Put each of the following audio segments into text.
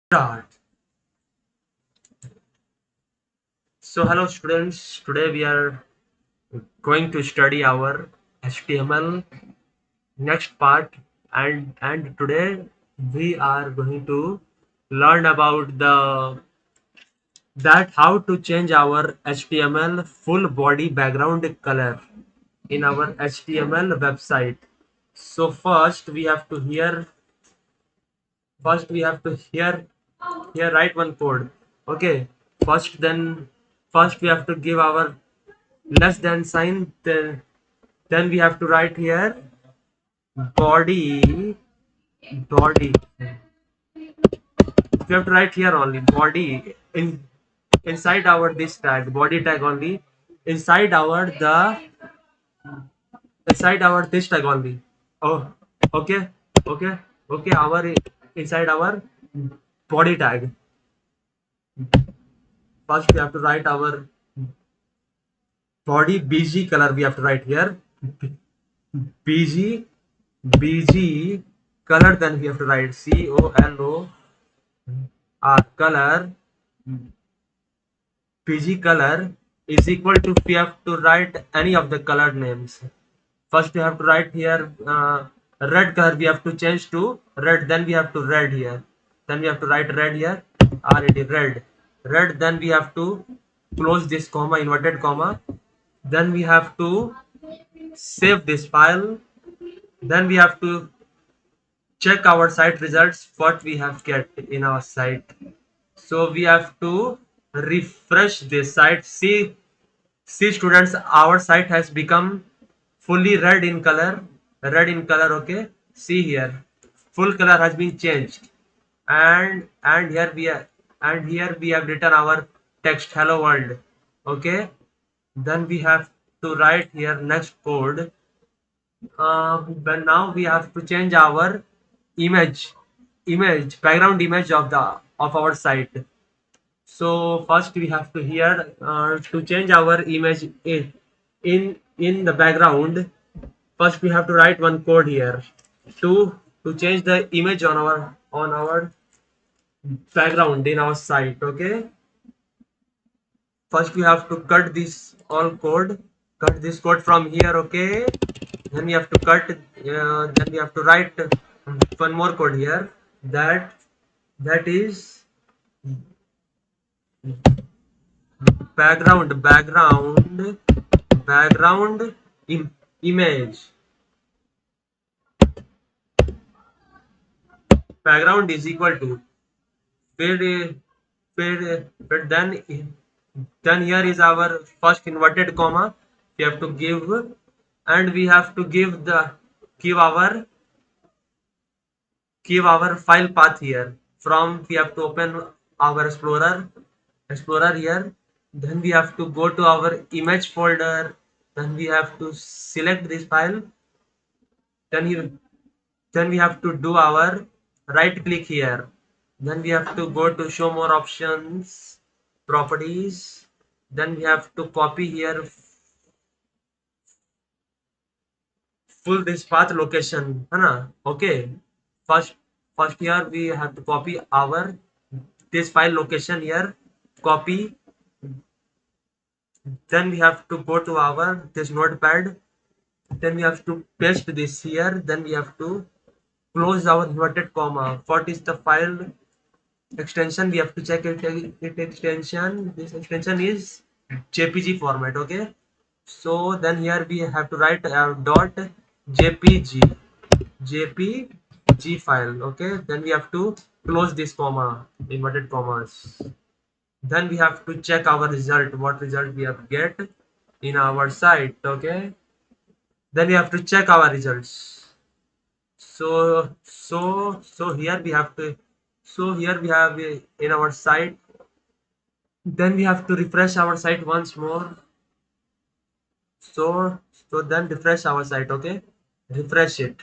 Start. So hello students, today we are going to study our HTML next part, and today we are going to learn about the that how to change our HTML full body background color in our HTML website. So first we have to here write one code. Okay, first we have to give our less than sign, then we have to write here body. We have to write here only body inside our this tag, body tag only, inside our the inside our this tag only. Oh, okay, okay, okay, our inside our body tag. First we have to write our body bg color. We have to write here bg color. Then we have to write color color. PG color is equal to, we have to write any of the color names. First we have to write here red color. We have to change to red. Then we have to red here. Then we have to write red here. Already red. Then we have to close this comma, inverted comma. Then we have to save this file. Then we have to check our site results, what we have get in our site. So we have to refresh this site. See students, our site has become fully red in color. Okay, see here, full color has been changed. And here we have written our text, hello world. Okay, then we have to write here next code. But now we have to change our image background image of our site. So first we have to here to change our image in the background. First we have to write one code here to change the image on our background in our site. Okay, first we have to cut this all code, cut this code from here. Okay, then we have to then we have to write one more code here, that that is background image. Background is equal to paid paid then here is our first inverted comma. We have to give, and we have to give our file path here. From, we have to open our explorer here. Then we have to go to our image folder. Then we have to select this file. Then we have to do our right click here. Then we have to go to show more options, properties. Then we have to copy here full this path location, है ना? Okay, first here we have to copy our this file location here, copy. Then we have to go to our this notepad. Then we have to paste this here. Then we have to close our inverted comma. What is the file extension? We have to check it extension. This extension is JPG format. Okay, so then here we have to write dot jpg file. Okay, then we have to close this comma, inverted commas. Then we have to check our result, what result we have get in our site. Okay, then we have to check our results. So here we have to, so here we have in our site. Then we have to refresh our site once more. So then refresh our site. Okay, refresh it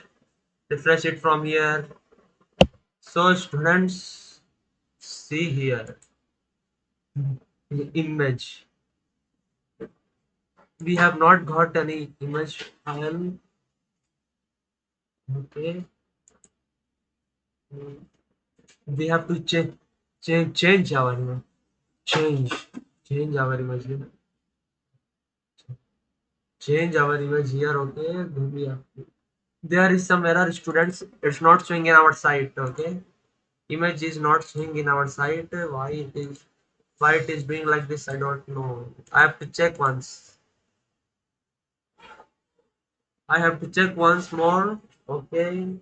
from here. So students, see here image. We have not got any image file. Okay, we have to check. change our image. Change. Change our image. Change our image here. Okay. Then we have there is some error, students. It's not showing in our site. Okay. Image is not showing in our site. Why it is being like this? I don't know. I have to check once. I have to check once more. Okay.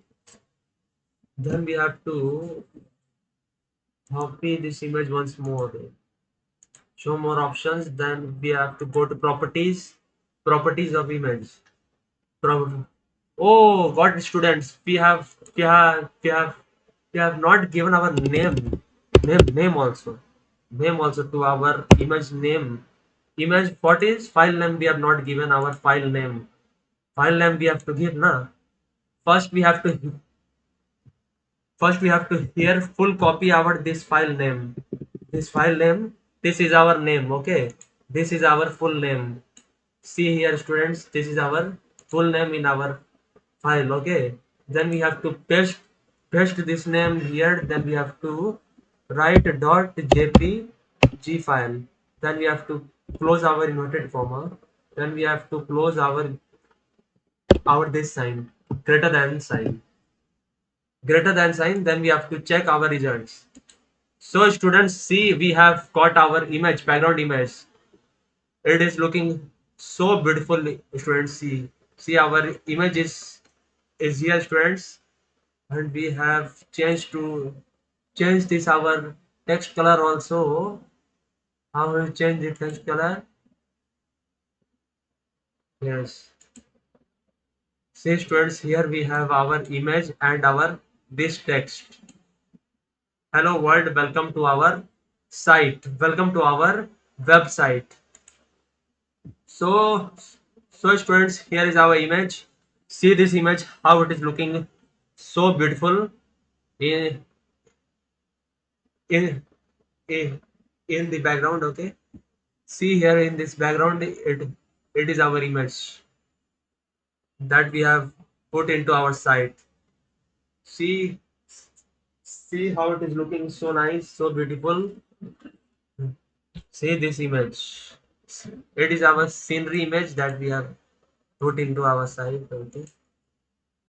Then we have to copy this image once more. Show more options. Then we have to go to properties. Properties of image. Pro- oh, what students? We have not given our name also. Name also to our image name. Image what is file name? We have not given our file name. File name we have to give na. First we have to First we have to here full copy our this file name. This file name, this is our name. Okay, this is our full name. See here students, this is our full name in our file. Okay, then we have to paste this name here. Then we have to write dot jpg file. Then we have to close our inverted comma. Then we have to close our this sign, greater than sign. Then we have to check our results. So students, see, we have got our image, background image. It is looking so beautiful. Students, see our image is here, students. And we have change this our text color also. How will change the text color? Yes, see students, here we have our image and our this text. Hello world, welcome to our site. Welcome to our website. So, so students, here is our image. See this image, how it is looking so beautiful in in in, in the background. Okay, see here in this background, it is our image that we have put into our site. See, see how it is looking so nice, so beautiful. See this image. It is our scenery image that we have put into our site. Okay.